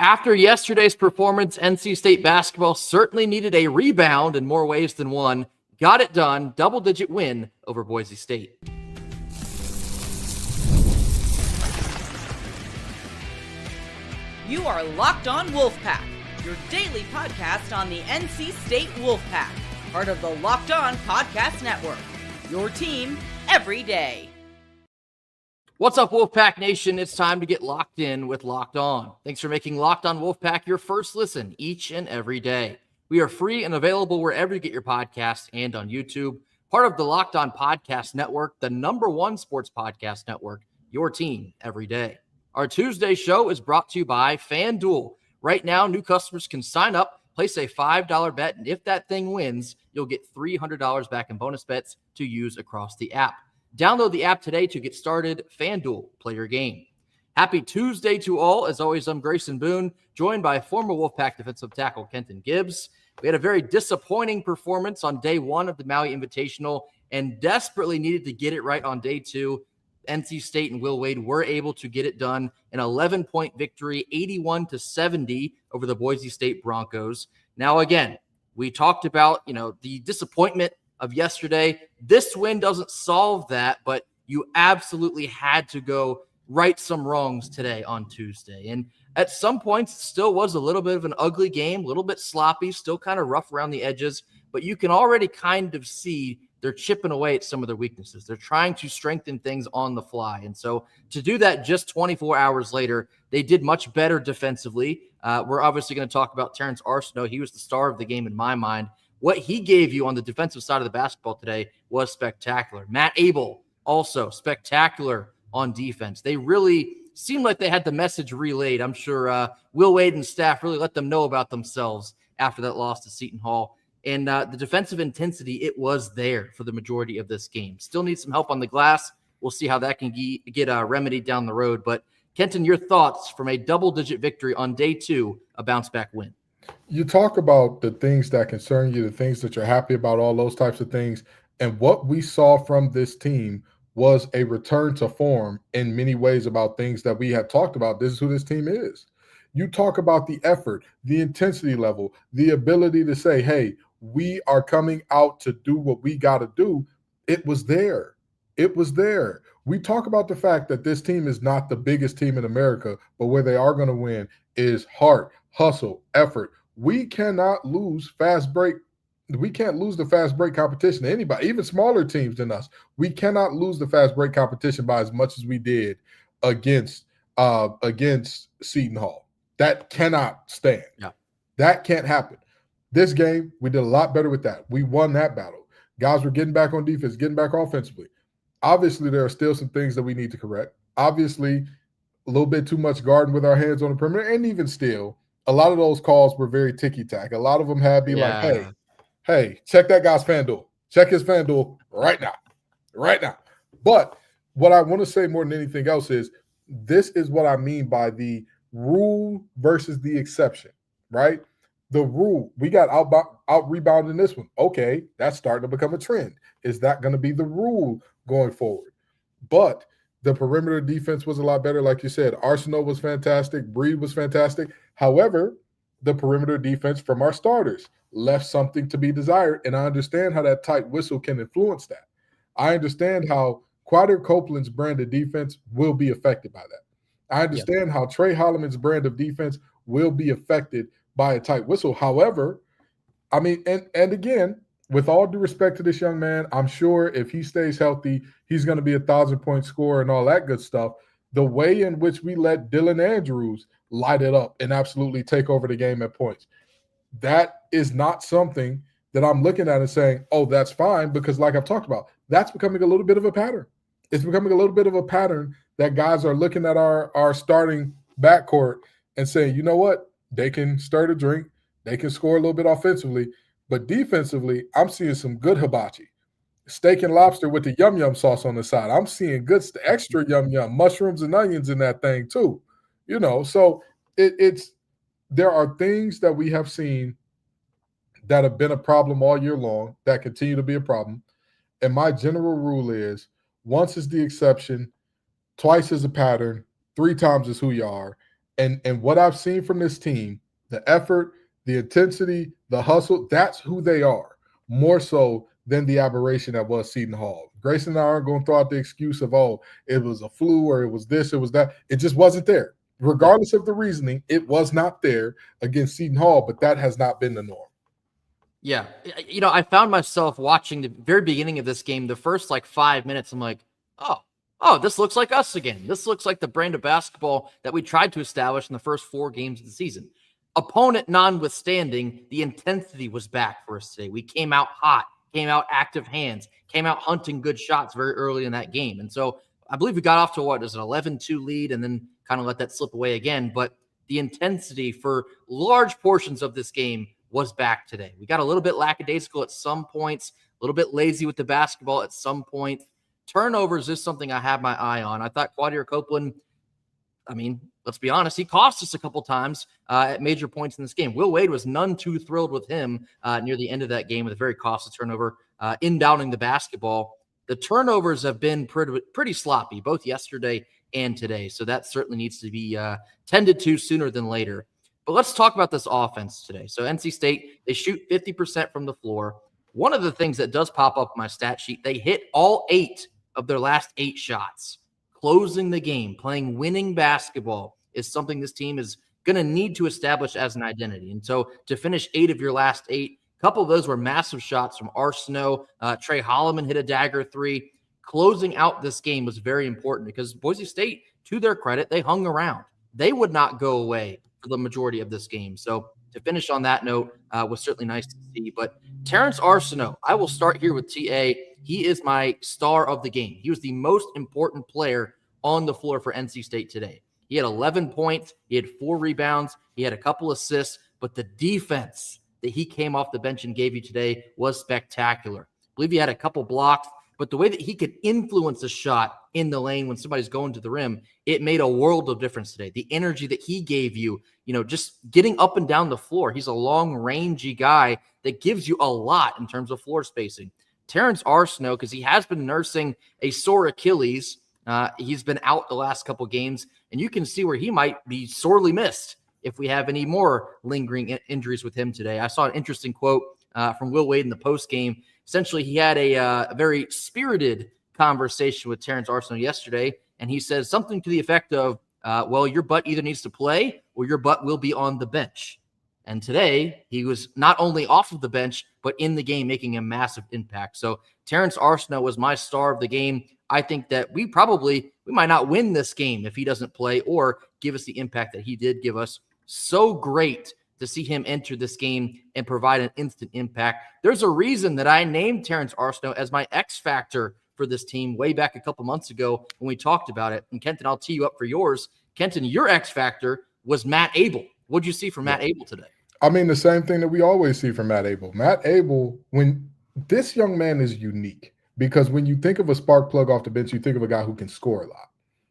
After yesterday's performance, NC State basketball certainly needed a rebound in more ways than one. Got it done. Double-digit win over Boise State. You are Locked On Wolfpack, your daily podcast on the NC State Wolfpack, part of the Locked On Podcast Network, your team every day. What's up, Wolfpack Nation? It's time to get locked in with Locked On. Thanks for making Locked On Wolfpack your first listen each and every day. We are free and available wherever you get your podcasts and on YouTube. Part of the Locked On Podcast Network, the #1 sports podcast network, your team every day. Our Tuesday show is brought to you by FanDuel. Right now, new customers can sign up, place a $5 bet, and if that thing wins, you'll get $300 back in bonus bets to use across the app. Download the app today to get started. FanDuel, play your game. Happy Tuesday to all. As always, I'm Grayson Boone, joined by former Wolfpack defensive tackle Kenton Gibbs. We had a very disappointing performance on day one of the Maui Invitational and desperately needed to get it right on day two. NC State and Will Wade were able to get it done. An 11-point victory, 81-70 over the Boise State Broncos. Now, again, we talked about, the disappointment of yesterday. This win doesn't solve that, but you absolutely had to go right some wrongs today on Tuesday. And at some points, it still was a little bit of an ugly game, a little bit sloppy, still kind of rough around the edges, but you can already kind of see they're chipping away at some of their weaknesses. They're trying to strengthen things on the fly. And so to do that just 24 hours later, they did much better defensively. We're obviously going to talk about Terrence Arsenault. He was the star of the game in my mind. What he gave you on the defensive side of the basketball today was spectacular. Matt Abel, also spectacular on defense. They really seemed like they had the message relayed. I'm sure Will Wade and staff really let them know about themselves after that loss to Seton Hall. And the defensive intensity, it was there for the majority of this game. Still needs some help on the glass. We'll see how that can get remedied down the road. But Kenton, your thoughts from a double-digit victory on day two, a bounce-back win. You talk about the things that concern you, the things that you're happy about, all those types of things. And what we saw from this team was a return to form in many ways about things that we had talked about. This is who this team is. You talk about the effort, the intensity level, the ability to say, hey, we are coming out to do what we got to do. It was there. It was there. We talk about the fact that this team is not the biggest team in America, but where they are going to win is heart, hustle, effort. We cannot lose fast break. We can't lose the fast break competition to anybody, even smaller teams than us. We cannot lose the fast break competition by as much as we did against Seton Hall. That cannot stand. Yeah. That can't happen. This game, we did a lot better with that. We won that battle. Guys were getting back on defense, getting back offensively. Obviously, there are still some things that we need to correct. Obviously, a little bit too much guarding with our hands on the perimeter, and even still, a lot of those calls were very ticky-tack. A lot of them had to be like, hey, check that guy's FanDuel. Check his FanDuel right now. But what I want to say more than anything else is this is what I mean by the rule versus the exception, right? The rule, we got out-rebounded in this one. Okay, that's starting to become a trend. Is that going to be the rule going forward? But the perimeter defense was a lot better, like you said. Arsenault was fantastic. Breed was fantastic. However, the perimeter defense from our starters left something to be desired, and I understand how that tight whistle can influence that. I understand how Quader Copeland's brand of defense will be affected by that. I understand how Trey Holloman's brand of defense will be affected by a tight whistle. However, I mean, and again, with all due respect to this young man, I'm sure if he stays healthy, he's going to be a 1,000-point scorer and all that good stuff. The way in which we let Dylan Andrews light it up and absolutely take over the game at points, that is not something that I'm looking at and saying, oh, that's fine, because like I've talked about, that's becoming a little bit of a pattern. It's becoming a little bit of a pattern that guys are looking at our starting backcourt and saying, you know what? They can stir the drink. They can score a little bit offensively. But defensively, I'm seeing some good hibachi. Steak and lobster with the yum-yum sauce on the side. I'm seeing good extra yum-yum, mushrooms and onions in that thing too. So there are things that we have seen that have been a problem all year long that continue to be a problem. And my general rule is once is the exception, twice is a pattern, 3 times is who you are. And what I've seen from this team, the effort, the intensity, the hustle, that's who they are, more so than the aberration that was Seton Hall. Grayson and I aren't going to throw out the excuse of, oh, it was a flu or it was this, it was that. It just wasn't there. Regardless of the reasoning, it was not there against Seton Hall, but that has not been the norm. Yeah. I found myself watching the very beginning of this game, the first 5 minutes. I'm like, oh, this looks like us again. This looks like the brand of basketball that we tried to establish in the first 4 games of the season. Opponent notwithstanding, the intensity was back for us today. We came out hot, came out active hands, came out hunting good shots very early in that game. And so I believe we got off to an 11-2 lead and then kind of let that slip away again. But the intensity for large portions of this game was back today. We got a little bit lackadaisical at some points, a little bit lazy with the basketball at some point. Turnovers is something I have my eye on. I thought Quadir Copeland, let's be honest, he cost us a couple times at major points in this game. Will Wade was none too thrilled with him near the end of that game with a very costly turnover, inbounding the basketball. The turnovers have been pretty sloppy, both yesterday and today. So that certainly needs to be tended to sooner than later. But let's talk about this offense today. So NC State, they shoot 50% from the floor. One of the things that does pop up in my stat sheet, they hit all 8 of their last 8 shots. Closing the game, playing winning basketball is something this team is going to need to establish as an identity. And so to finish 8 of your last 8, a couple of those were massive shots from Arsenault. Trey Holloman hit a dagger 3. Closing out this game was very important because Boise State, to their credit, they hung around. They would not go away for the majority of this game. So to finish on that note was certainly nice to see. But Terrence Arsenault, I will start here with TA. He is my star of the game. He was the most important player on the floor for NC State today. He had 11 points. He had 4 rebounds. He had a couple assists. But the defense that he came off the bench and gave you today was spectacular. I believe he had a couple blocks. But the way that he could influence a shot in the lane when somebody's going to the rim, it made a world of difference today. The energy that he gave you, just getting up and down the floor. He's a long, rangy guy that gives you a lot in terms of floor spacing. Terrence Arsenault, because he has been nursing a sore Achilles. He's been out the last couple games, and you can see where he might be sorely missed if we have any more lingering injuries with him today. I saw an interesting quote from Will Wade in the postgame. Essentially, he had a very spirited conversation with Terrence Arsenault yesterday, and he says something to the effect of, your butt either needs to play or your butt will be on the bench. And today, he was not only off of the bench, but in the game, making a massive impact. So Terrence Arsenault was my star of the game. I think that we might not win this game if he doesn't play or give us the impact that he did give us. So great to see him enter this game and provide an instant impact. There's a reason that I named Terrence Arsenault as my X factor for this team way back a couple months ago when we talked about it. And Kenton, I'll tee you up for yours. Kenton, your X factor was Matt Abel. What'd you see from Matt Abel today? The same thing that we always see from Matt Abel. Matt Abel, when this young man is unique, because when you think of a spark plug off the bench, you think of a guy who can score a lot,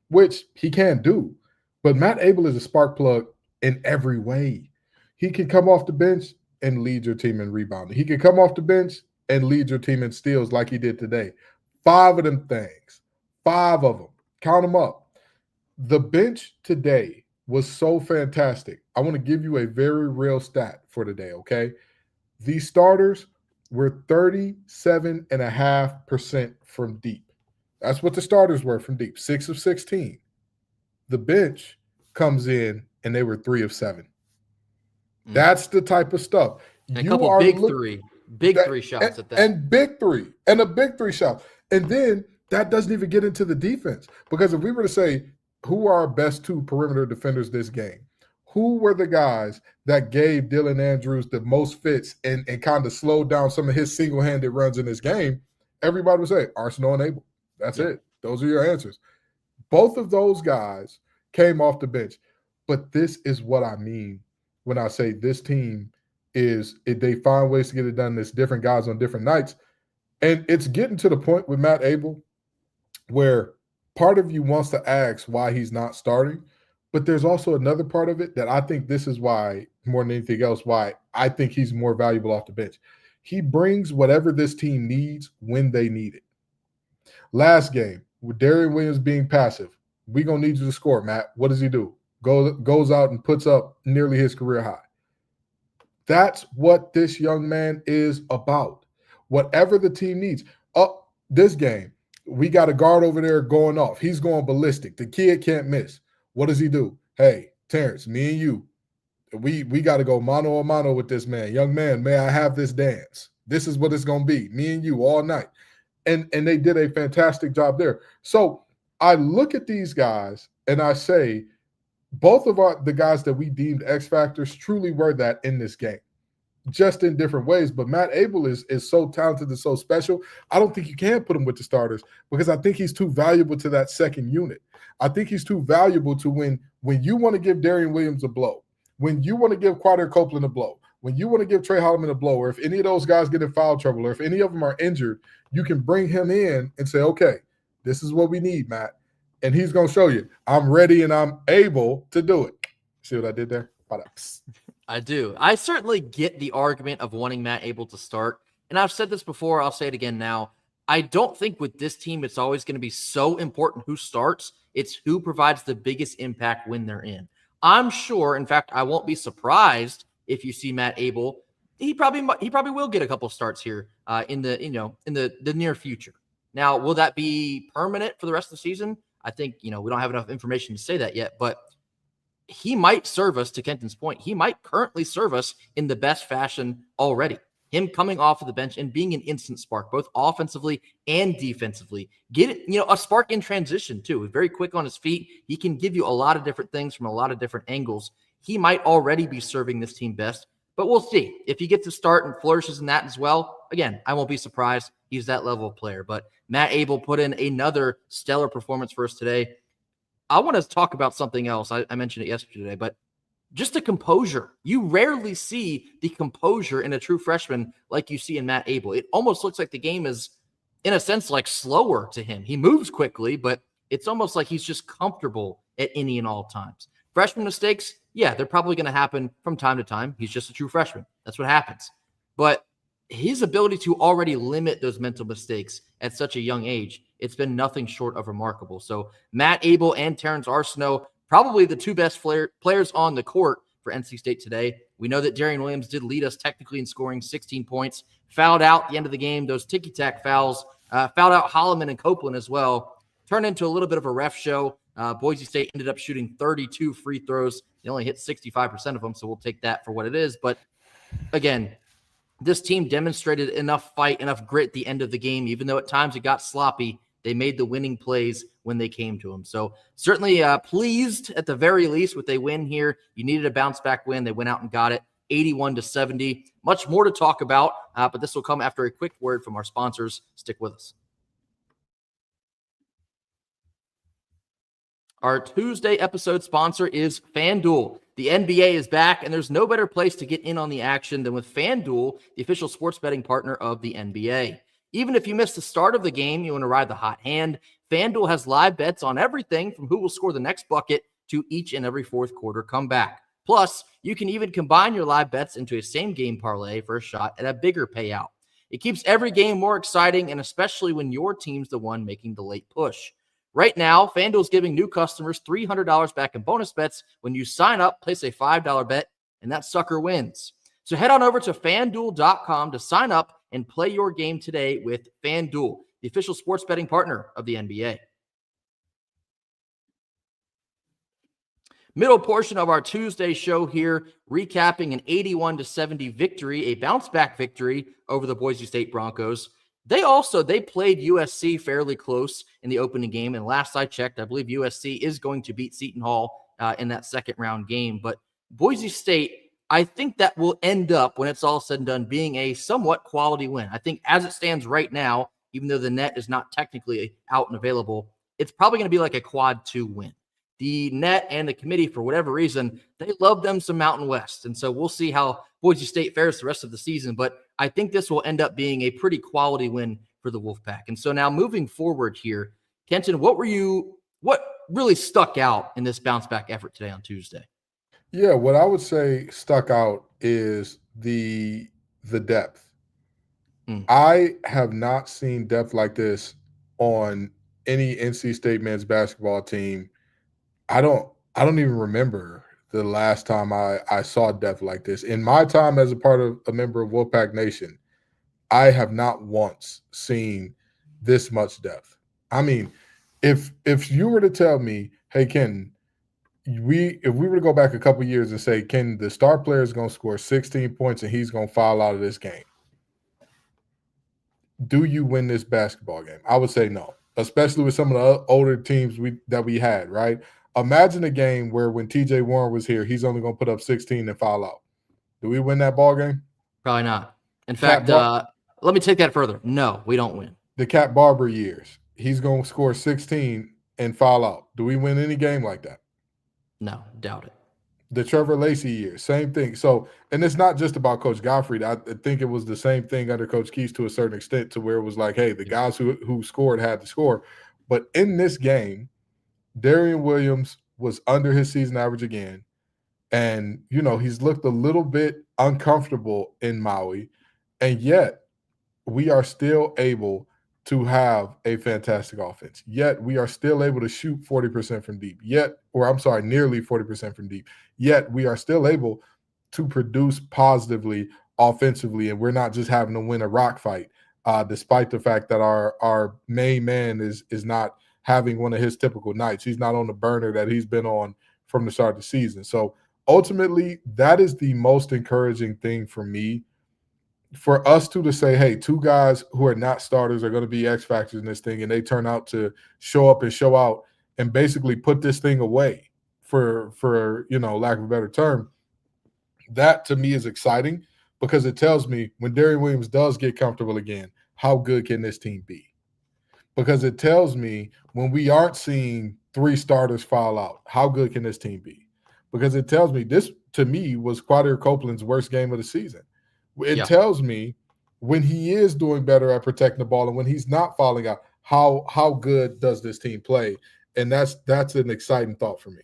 which he can do. But Matt Abel is a spark plug in every way. He can come off the bench and lead your team in rebounding. He can come off the bench and lead your team in steals like he did today. 5 of them things. 5 of them. Count them up. The bench today was so fantastic. I want to give you a very real stat for today, okay? These starters were 37.5% from deep. That's what the starters were from deep, 6 of 16. The bench comes in and they were 3 of 7. That's the type of stuff. And a couple big three shots at that. And a big 3 shot. And then that doesn't even get into the defense. Because if we were to say, who are our best 2 perimeter defenders this game? Who were the guys that gave Dylan Andrews the most fits and kind of slowed down some of his single-handed runs in this game? Everybody would say, Arsenault and Abel. That's it. Those are your answers. Both of those guys came off the bench. But this is what I mean when I say this team is, if they find ways to get it done, there's different guys on different nights. And it's getting to the point with Matt Abel where part of you wants to ask why he's not starting, but there's also another part of it that I think this is why, more than anything else, why I think he's more valuable off the bench. He brings whatever this team needs when they need it. Last game, with Darian Williams being passive, we're going to need you to score, Matt. What does he do? goes out and puts up nearly his career high. That's what this young man is about. Whatever the team needs. This game, we got a guard over there going off. He's going ballistic. The kid can't miss. What does he do? Hey, Terrence, me and you, we got to go mano a mano with this man. Young man, may I have this dance? This is what it's going to be. Me and you all night. And they did a fantastic job there. So I look at these guys and I say, both of the guys that we deemed X factors truly were that in this game, just in different ways. But Matt Abel is so talented and so special. I don't think you can put him with the starters because I think he's too valuable to that second unit. I think he's too valuable to when you want to give Darian Williams a blow, when you want to give Quadir Copeland a blow, when you want to give Trey Holloman a blow, or if any of those guys get in foul trouble, or if any of them are injured, you can bring him in and say, okay, this is what we need, Matt. And he's going to show you, I'm ready and I'm able to do it. See what I did there? I do. I certainly get the argument of wanting Matt Abel to start. And I've said this before, I'll say it again now. I don't think with this team it's always going to be so important who starts. It's who provides the biggest impact when they're in. I'm sure, in fact, I won't be surprised if you see Matt Abel. He probably will get a couple starts here in the near future. Now, will that be permanent for the rest of the season? I think, we don't have enough information to say that yet, but he might serve us, to Kenton's point. He might currently serve us in the best fashion already. Him coming off of the bench and being an instant spark, both offensively and defensively. Get a spark in transition too. Very quick on his feet. He can give you a lot of different things from a lot of different angles. He might already be serving this team best, but we'll see. If he gets to start and flourishes in that as well, again, I won't be surprised. He's that level of player. But Matt Abel put in another stellar performance for us today. I want to talk about something else. I mentioned it yesterday, but just the composure. You rarely see the composure in a true freshman like you see in Matt Abel. It almost looks like the game is, in a sense, like slower to him. He moves quickly, but it's almost like he's just comfortable at any and all times. Freshman mistakes, yeah, they're probably going to happen from time to time. He's just a true freshman. That's what happens. But his ability to already limit those mental mistakes at such a young age, it's been nothing short of remarkable. So Matt Abel and Terrence Arsenault, probably the two best players on the court for NC State today. We know that Darian Williams did lead us technically in scoring 16 points, fouled out at the end of the game. Those ticky-tack fouls, fouled out Holloman and Copeland as well. Turned into a little bit of a ref show. Boise State ended up shooting 32 free throws. They only hit 65% of them, so we'll take that for what it is. But again, this team demonstrated enough fight, enough grit at the end of the game. Even though at times it got sloppy, they made the winning plays when they came to them. So certainly pleased at the very least with a win here. You needed a bounce back win. They went out and got it 81-70. Much more to talk about, but this will come after a quick word from our sponsors. Stick with us. Our Tuesday episode sponsor is FanDuel. The NBA is back, and there's no better place to get in on the action than with FanDuel, the official sports betting partner of the NBA. Even if you missed the start of the game, you want to ride the hot hand, FanDuel has live bets on everything from who will score the next bucket to each and every fourth quarter comeback. Plus, you can even combine your live bets into a same-game parlay for a shot at a bigger payout. It keeps every game more exciting, and especially when your team's the one making the late push. Right now, FanDuel is giving new customers $300 back in bonus bets when you sign up, place a $5 bet, and that sucker wins. So head on over to FanDuel.com to sign up and play your game today with FanDuel, the official sports betting partner of the NBA. Middle portion of our Tuesday show here, recapping an 81-70 victory, a bounce-back victory over the Boise State Broncos. They played USC fairly close in the opening game, and last I checked, I believe USC is going to beat Seton Hall in that second-round game. But Boise State, I think that will end up, when it's all said and done, being a somewhat quality win. I think as it stands right now, even though the net is not technically out and available, it's probably going to be like a quad 2 win. The net and the committee, for whatever reason, they love them some Mountain West. And so we'll see how Boise State fares the rest of the season. But I think this will end up being a pretty quality win for the Wolfpack. And so now moving forward here, Kenton, what really stuck out in this bounce back effort today on Tuesday? Yeah, what I would say stuck out is the depth. I have not seen depth like this on any NC State men's basketball team. I don't I don't even remember the last time I saw depth like this. In my time as a member of Wolfpack Nation, I have not once seen this much depth. I mean, if you were to tell me, hey Ken, if we were to go back a couple years and say, Ken, the star player is going to score 16 points and he's going to foul out of this game, do you win this basketball game? I would say no, especially with some of the older teams that we had, right? Imagine a game where when TJ Warren was here, he's only going to put up 16 and foul out. Do we win that ball game? Probably not. In fact, let me take that further. No, we don't win. The Cat Barber years, he's going to score 16 and foul out. Do we win any game like that? No, doubt it. The Trevor Lacey years, same thing. So, and it's not just about Coach Gottfried. I think it was the same thing under Coach Keys to a certain extent, to where it was like, hey, the guys who scored had to score. But in this game, Darian Williams was under his season average again. And, he's looked a little bit uncomfortable in Maui. And yet, we are still able to have a fantastic offense. Yet, we are still able to shoot 40% from deep. Nearly 40% from deep. Yet, we are still able to produce positively offensively, and we're not just having to win a rock fight, despite the fact that our main man is not having one of his typical nights. He's not on the burner that he's been on from the start of the season. So, ultimately, that is the most encouraging thing for me, for us to say, hey, two guys who are not starters are going to be X factors in this thing, and they turn out to show up and show out and basically put this thing away, for lack of a better term. That to me is exciting, because it tells me when Darian Williams does get comfortable again, how good can this team be? Because it tells me when we aren't seeing three starters foul out, how good can this team be? Because it tells me this, to me, was Quadir Copeland's worst game of the season. It tells me when he is doing better at protecting the ball and when he's not fouling out, how good does this team play? And that's an exciting thought for me.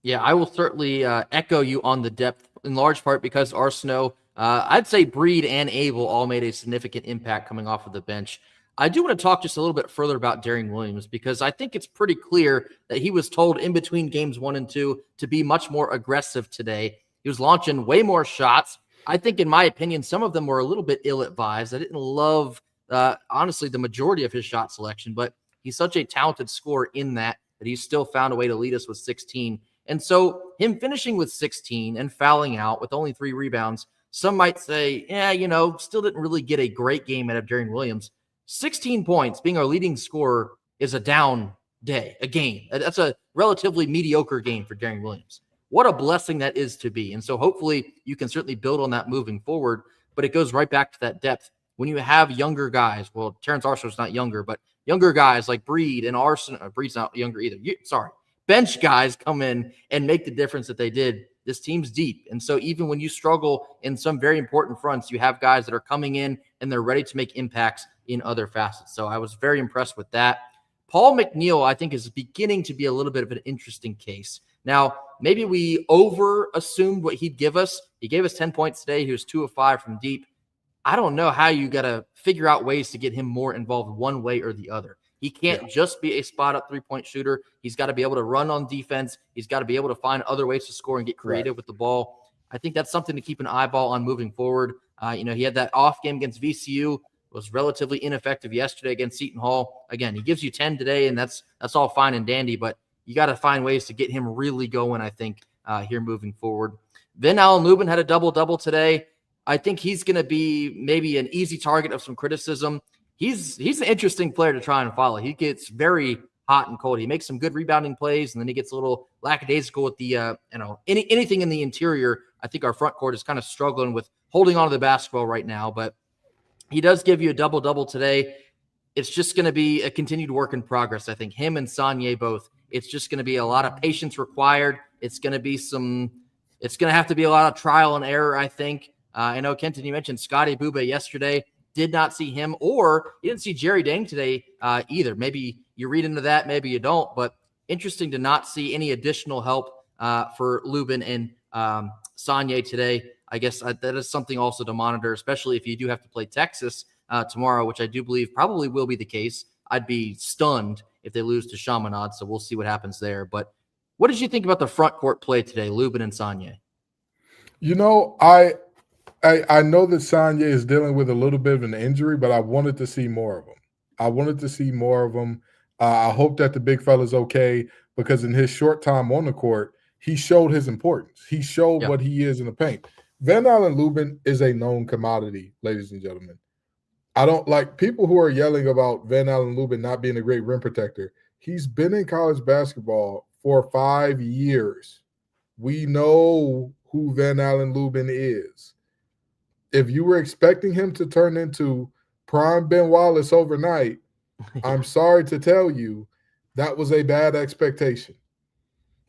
Yeah, I will certainly echo you on the depth, in large part because Arsenault, I'd say Breed and Abel all made a significant impact coming off of the bench. I do want to talk just a little bit further about Darian Williams, because I think it's pretty clear that he was told in between games 1 and 2 to be much more aggressive today. He was launching way more shots. I think, in my opinion, some of them were a little bit ill-advised. I didn't love, honestly, the majority of his shot selection, but he's such a talented scorer in that he still found a way to lead us with 16. And so him finishing with 16 and fouling out with only 3 rebounds, some might say, still didn't really get a great game out of Darian Williams. 16 points, being our leading scorer, is a down day, a game. That's a relatively mediocre game for Darian Williams. What a blessing that is to be. And so hopefully you can certainly build on that moving forward, but it goes right back to that depth. When you have younger guys, well, Terrence Arsenault's not younger, but younger guys like Breed and Arsenault, Breed's not younger either. Bench guys come in and make the difference that they did. This team's deep. And so even when you struggle in some very important fronts, you have guys that are coming in and they're ready to make impacts in other facets. So I was very impressed with that. Paul McNeil, I think, is beginning to be a little bit of an interesting case. Now, maybe we over-assumed what he'd give us. He gave us 10 points today. He was 2 of 5 from deep. I don't know how you got to figure out ways to get him more involved one way or the other. He can't just be a spot-up three-point shooter. He's got to be able to run on defense. He's got to be able to find other ways to score and get creative with the ball. I think that's something to keep an eyeball on moving forward. He had that off game against VCU, was relatively ineffective yesterday against Seton Hall. Again, he gives you 10 today, and that's all fine and dandy, but you got to find ways to get him really going, I think, here moving forward. Then Allen Lubin had a double-double today. I think he's going to be maybe an easy target of some criticism. He's an interesting player to try and follow. He gets very hot and cold. He makes some good rebounding plays, and then he gets a little lackadaisical with the anything in the interior. I think our front court is kind of struggling with holding on to the basketball right now, but he does give you a double-double today. It's just going to be a continued work in progress. I think him and Sanye both. It's just going to be a lot of patience required. It's going to have to be a lot of trial and error, I think. I know, Kenton, you mentioned Scotty Bube yesterday. Did not see him, or you didn't see Jerry Dang today either. Maybe you read into that, maybe you don't, but interesting to not see any additional help for Lubin and Sanye today. I guess that is something also to monitor, especially if you do have to play Texas tomorrow, which I do believe probably will be the case. I'd be stunned if they lose to Chaminade, so we'll see what happens there. But What did you think about the front court play today, Lubin and Sanye? You know, I know that Sanye is dealing with a little bit of an injury, but I wanted to see more of him. I hope that the big fella's okay, because in his short time on the court, he showed his importance. He showed what he is in the paint. Van Allen Lubin is a known commodity, ladies and gentlemen. I don't like people who are yelling about Van Allen Lubin not being a great rim protector. He's been in college basketball for 5 years. We know who Van Allen Lubin is. If you were expecting him to turn into prime Ben Wallace overnight, I'm sorry to tell you, that was a bad expectation.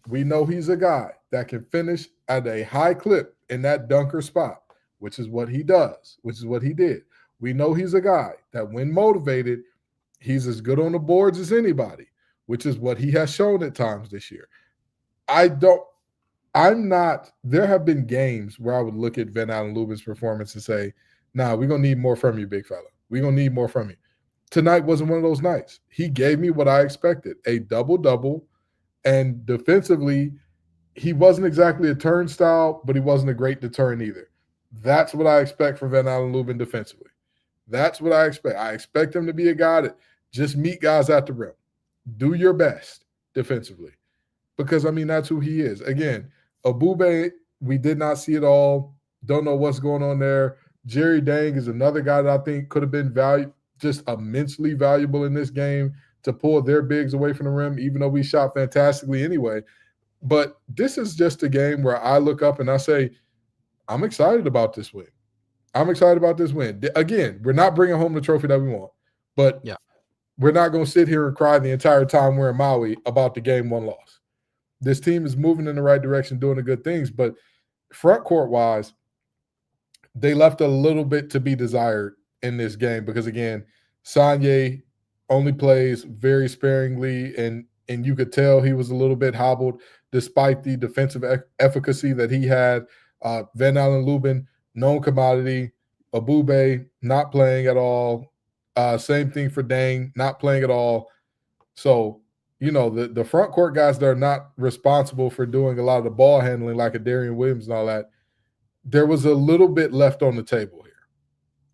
We know he's a guy that can finish at a high clip in that dunker spot, which is what he does, which is what he did. We know he's a guy that when motivated, he's as good on the boards as anybody, which is what he has shown at times this year. There have been games where I would look at Van Allen Lubin's performance and say, nah, we're going to need more from you, big fella. We're going to need more from you. Tonight wasn't one of those nights. He gave me what I expected, a double-double, and defensively, he wasn't exactly a turnstile, but he wasn't a great deterrent either. That's what I expect from Van Allen Lubin defensively. That's what I expect. I expect him to be a guy that just meet guys at the rim. Do your best defensively, because, I mean, that's who he is. Again, Abube, we did not see it all. Don't know what's going on there. Jerry Dang is another guy that I think could have been just immensely valuable in this game to pull their bigs away from the rim, even though we shot fantastically anyway. But this is just a game where I look up and I say, I'm excited about this win. Again, we're not bringing home the trophy that we want, but we're not going to sit here and cry the entire time we're in Maui about the game one loss. This team is moving in the right direction, doing the good things, but front court wise, they left a little bit to be desired in this game because, again, Sanye only plays very sparingly, and you could tell he was a little bit hobbled despite the defensive efficacy that he had. Van Allen Lubin, known commodity. Abube, not playing at all. Same thing for Dang, not playing at all. So, you know, the front court guys that are not responsible for doing a lot of the ball handling like a Darian Williams and all that, there was a little bit left on the table here.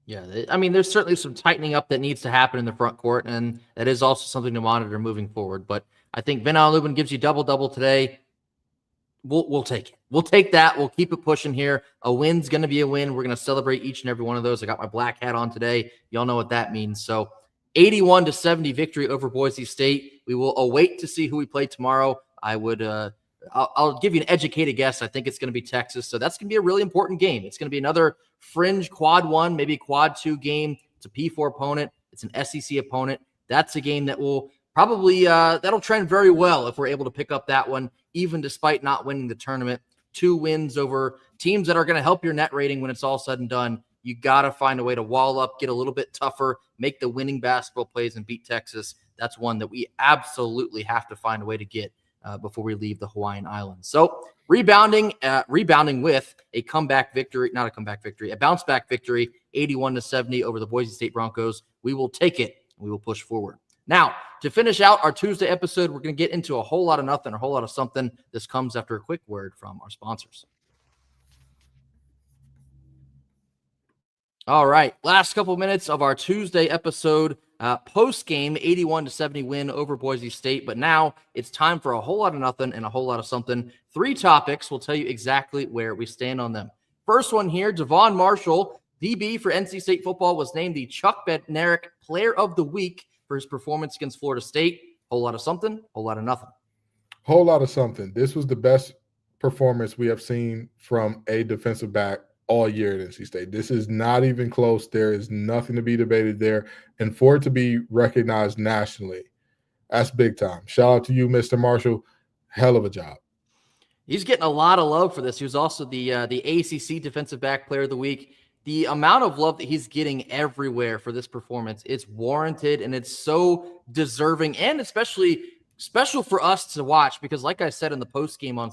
Yeah, I mean, there's certainly some tightening up that needs to happen in the front court, and that is also something to monitor moving forward. But I think Van Allen Lubin gives you double-double today. We'll take it. We'll take that. We'll keep it pushing here. A win's going to be a win. We're going to celebrate each and every one of those. I got my black hat on today. Y'all know what that means. So 81-70 victory over Boise State. We will await to see who we play tomorrow. I'll give you an educated guess. I think it's going to be Texas. So that's going to be a really important game. It's going to be another fringe quad 1, maybe quad 2 game. It's a P4 opponent. It's an SEC opponent. That's a game that will probably that'll trend very well if we're able to pick up that one, even despite not winning the tournament. 2 wins over teams that are going to help your net rating when it's all said and done. You got to find a way to wall up, get a little bit tougher, make the winning basketball plays, and beat Texas. That's one that we absolutely have to find a way to get before we leave the Hawaiian Islands. So rebounding with a comeback victory, not a comeback victory, a bounce back victory, 81-70 over the Boise State Broncos. We will take it and we will push forward. Now, to finish out our Tuesday episode, we're going to get into a whole lot of nothing, a whole lot of something. This comes after a quick word from our sponsors. All right, last couple minutes of our Tuesday episode. Post-game 81-70 win over Boise State, but now it's time for a whole lot of nothing and a whole lot of something. 3 topics. We'll tell you exactly where we stand on them. First one here, Devon Marshall, DB for NC State football, was named the Chuck Bednarik Player of the Week for his performance against Florida State. Whole lot of something, whole lot of nothing. Whole lot of something. This was the best performance we have seen from a defensive back all year at NC State. This is not even close. There is nothing to be debated there. And for it to be recognized nationally, that's big time. Shout out to you, Mr. Marshall. Hell of a job. He's getting a lot of love for this. He was also the ACC Defensive Back Player of the Week. The amount of love that he's getting everywhere for this performance, it's warranted, and it's so deserving, and especially special for us to watch because, like I said in the post game on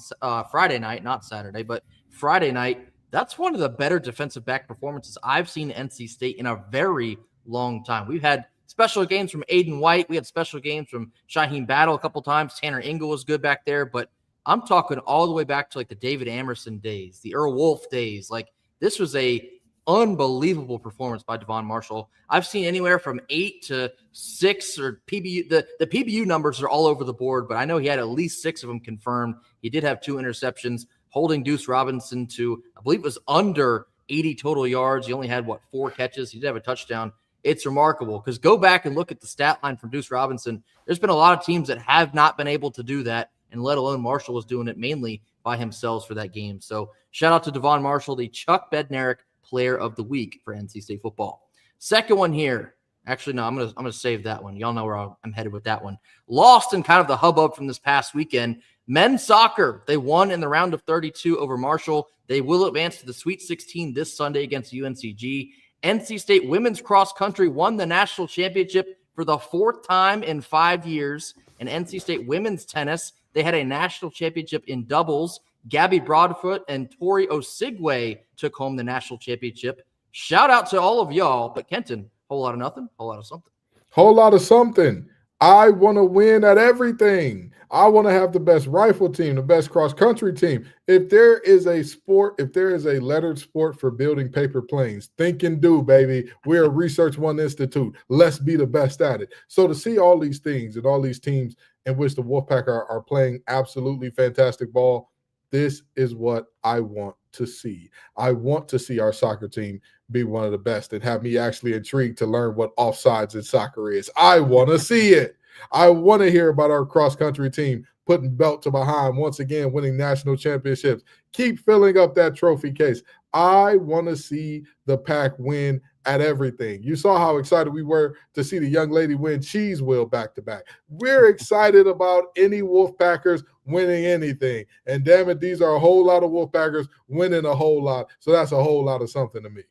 Friday night, not Saturday, but Friday night, that's one of the better defensive back performances I've seen NC State in a very long time. We've had special games from Aiden White. We had special games from Shaheem Battle a couple times. Tanner Ingle was good back there. But I'm talking all the way back to like the David Amerson days, the Earl Wolf days. Like this was a unbelievable performance by Devon Marshall. I've seen anywhere from 8 to 6 or PBU. The PBU numbers are all over the board, but I know he had at least 6 of them confirmed. He did have 2 interceptions, holding Deuce Robinson to, I believe it was under 80 total yards. He only had, 4 catches. He did have a touchdown. It's remarkable because go back and look at the stat line from Deuce Robinson. There's been a lot of teams that have not been able to do that, and let alone Marshall was doing it mainly by himself for that game. So shout out to Devon Marshall, the Chuck Bednarik Player of the Week for NC State football. Second one here. Actually, no, I'm gonna save that one. Y'all know where I'm headed with that one. Lost in kind of the hubbub from this past weekend. Men's soccer, they won in the round of 32 over Marshall. They will advance to the Sweet 16 this Sunday against UNCG. NC State women's cross country won the national championship for the 4th time in 5 years. And NC State women's tennis, they had a national championship in doubles. Gabby Broadfoot and Tori Osigwe took home the national championship. Shout out to all of y'all. But Kenton, whole lot of nothing, whole lot of something. Whole lot of something. I want to win at everything. I want to have the best rifle team, the best cross-country team. If there is a sport, if there is a lettered sport for building paper planes, think and do, baby. We're a Research One Institute. Let's be the best at it. So to see all these things and all these teams in which the Wolfpack are playing absolutely fantastic ball, this is what I want to see. I want to see our soccer team be one of the best and have me actually intrigued to learn what offsides in soccer is. I want to see it. I want to hear about our cross-country team putting belt to behind, once again winning national championships. Keep filling up that trophy case. I want to see the Pack win at everything. You saw how excited we were to see the young lady win Cheese Wheel back-to-back. We're excited about any Wolfpackers winning anything. And damn it, these are a whole lot of Wolfpackers winning a whole lot. So that's a whole lot of something to me.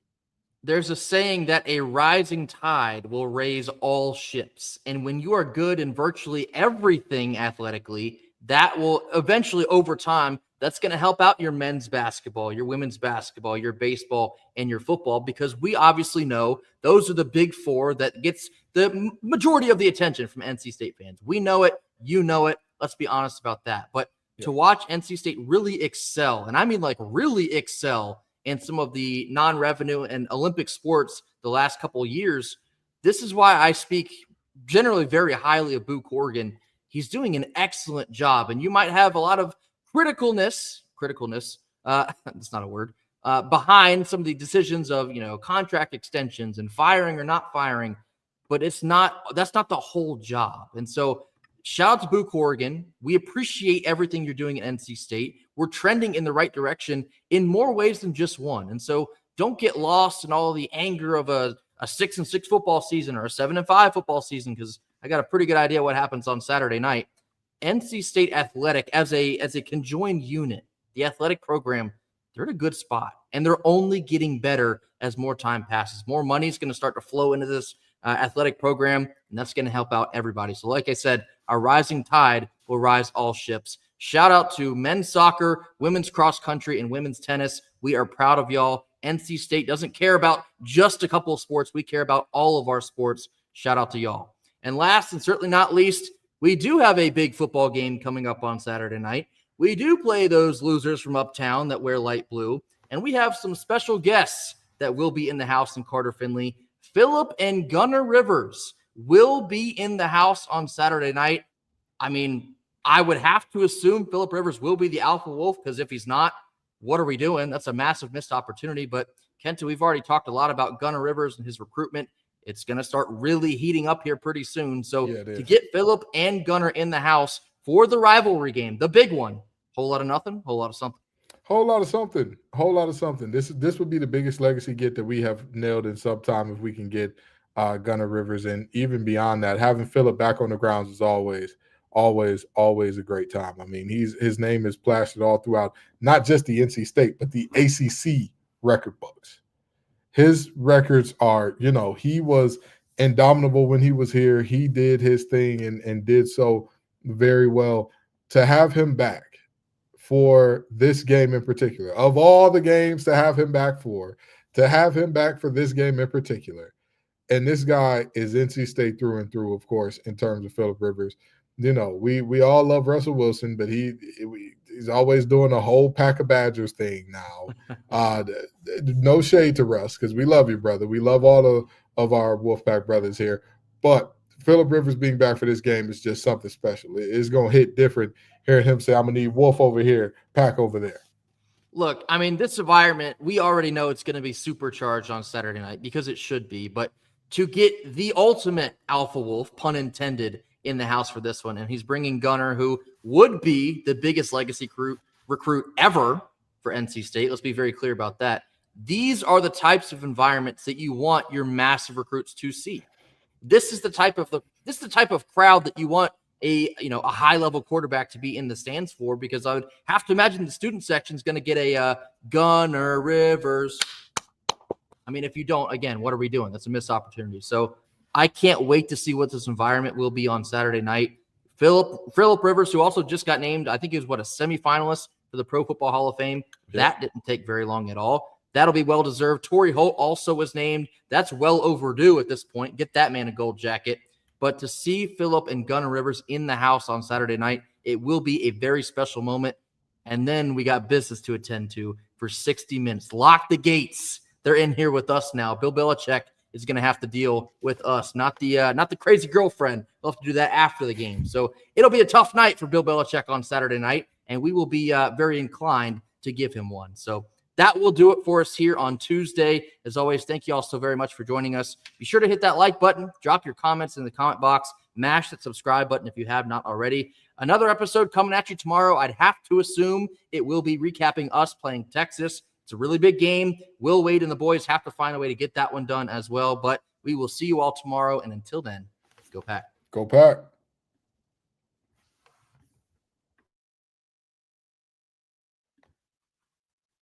There's a saying that a rising tide will raise all ships. And when you are good in virtually everything athletically, that will eventually, over time, that's going to help out your men's basketball, your women's basketball, your baseball, and your football, because we obviously know those are the big 4 that gets the majority of the attention from NC State fans. We know it. You know it. Let's be honest about that. But to watch NC State really excel, and I mean like really excel in some of the non-revenue and Olympic sports the last couple of years, this is why I speak generally very highly of Boo Corrigan. He's doing an excellent job, and you might have a lot of criticalness, that's not a word, behind some of the decisions of, contract extensions and firing or not firing, but that's not the whole job. And so shout out to Boo Corrigan. We appreciate everything you're doing at NC State. We're trending in the right direction in more ways than just one. And so don't get lost in all the anger of a 6-6 football season or a 7-5 football season, because I got a pretty good idea what happens on Saturday night. NC State Athletic, as a conjoined unit, the athletic program, they're in a good spot, and they're only getting better as more time passes. More money is going to start to flow into this athletic program, and that's going to help out everybody. So like I said, our rising tide will rise all ships. Shout out to men's soccer, women's cross country, and women's tennis. We are proud of y'all. NC State doesn't care about just a couple of sports. We care about all of our sports. Shout out to y'all. And last and certainly not least, we do have a big football game coming up on Saturday night. We do play those losers from uptown that wear light blue, and we have some special guests that will be in the house in Carter Finley. Phillip and Gunnar Rivers will be in the house on Saturday night. I mean, I would have to assume Phillip Rivers will be the alpha wolf, because if he's not, what are we doing? That's a massive missed opportunity. But Kenta, we've already talked a lot about Gunnar Rivers and his recruitment. It's going to start really heating up here pretty soon. So to get Phillip and Gunnar in the house for the rivalry game, the big one, whole lot of nothing, whole lot of something. Whole lot of something. Whole lot of something. This would be the biggest legacy get that we have nailed in some time if we can get Gunnar Rivers. And even beyond that, having Phillip back on the grounds is always a great time. I mean, his name is plastered all throughout, not just the NC State, but the ACC record books. His records are, he was indomitable when he was here. He did his thing and did so very well. To have him back for this game in particular, of all the games to have him back for this game in particular, and this guy is NC State through and through, of course, in terms of Phillip Rivers. we all love Russell Wilson, but he's always doing a whole pack of Badgers thing now. No shade to Russ, because we love you, brother. We love all of our Wolfpack brothers here. But Phillip Rivers being back for this game is just something special. It's going to hit different hearing him say, I'm going to need Wolf over here, Pack over there. Look, I mean, this environment, we already know it's going to be supercharged on Saturday night because it should be. But to get the ultimate alpha wolf, pun intended, in the house for this one, and he's bringing Gunner, who would be the biggest legacy recruit ever for NC State. Let's be very clear about that. These are the types of environments that you want your massive recruits to see. This is the type of crowd that you want a high level quarterback to be in the stands for, because I would have to imagine the student section is going to get a Gunner Rivers. I mean, if you don't, again, what are we doing? That's a missed opportunity. So I can't wait to see what this environment will be on Saturday night. Phillip Rivers, who also just got named, I think he was a semifinalist for the Pro Football Hall of Fame. Yeah. That didn't take very long at all. That'll be well deserved. Torrey Holt also was named. That's well overdue at this point. Get that man a gold jacket. But to see Phillip and Gunner Rivers in the house on Saturday night, it will be a very special moment. And then we got business to attend to for 60 minutes. Lock the gates. They're in here with us now. Bill Belichick is going to have to deal with us, not the crazy girlfriend. We'll have to do that after the game. So it'll be a tough night for Bill Belichick on Saturday night, and we will be very inclined to give him one. So that will do it for us here on Tuesday. As always, thank you all so very much for joining us. Be sure to hit that like button, drop your comments in the comment box, mash that subscribe button if you have not already. Another episode coming at you tomorrow. I'd have to assume it will be recapping us playing Texas. It's a really big game. Will Wade and the boys have to find a way to get that one done as well. But we will see you all tomorrow. And until then, go Pack. Go Pack.